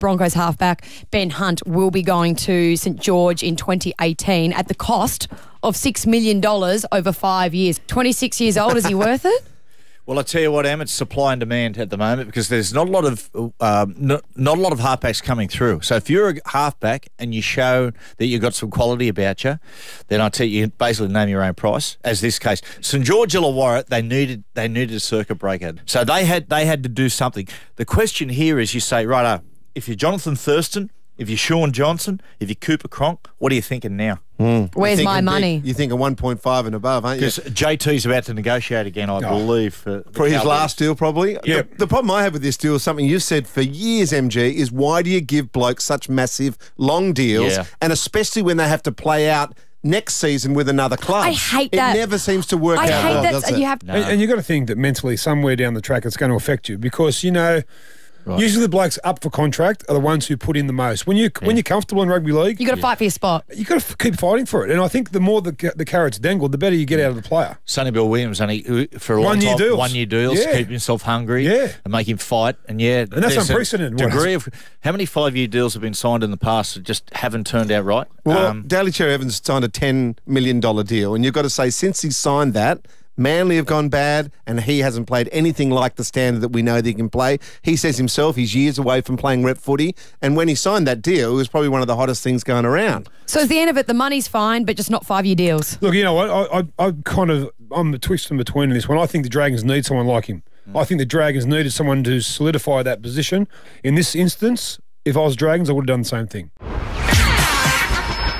Broncos halfback Ben Hunt will be going to St George in 2018 at the cost of $6 million over 5 years. 26 years old, is he worth it? Well, I tell you what, Em, it's supply and demand at the moment because there's not a lot of halfbacks coming through. So if you're a halfback and you show that you've got some quality about you, then I tell you basically name your own price. As this case, St George Illawarra, they needed a circuit breaker, so they had to do something. The question here is, you say, right, if you're Jonathan Thurston, if you're Sean Johnson, if you're Cooper Cronk, what are you thinking now? Where's my money? You think a 1.5 and above, aren't you? Because JT's about to negotiate again, I believe. For his last deal, probably. Yeah. The problem I have with this deal is something you've said for years, MG, is why do you give blokes such massive, long deals, and especially when they have to play out next season with another club? I hate that. It never seems to work out well, does it? And you've got to think that mentally, somewhere down the track, it's going to affect you because, you know, usually the blokes up for contract are the ones who put in the most. When you're comfortable in rugby league, you got to fight for your spot. You got to keep fighting for it. And I think the more the carrot's dangled, the better you get out of the player. Sonny Bill Williams only for a long time, 1 year deals, keep himself hungry, and make him fight. And that's unprecedented. Degree of how many 5-year deals have been signed in the past that just haven't turned out right. Well, Daly Cherry Evans signed a $10 million deal, and you've got to say since he signed that, Manly have gone bad, and he hasn't played anything like the standard that we know that he can play. He says himself he's years away from playing rep footy, and when he signed that deal, it was probably one of the hottest things going around. So at the end of it, the money's fine, but just not 5-year deals. Look, you know what? I'm the twist in between this one. I think the Dragons need someone like him. I think the Dragons needed someone to solidify that position. In this instance, if I was Dragons, I would have done the same thing.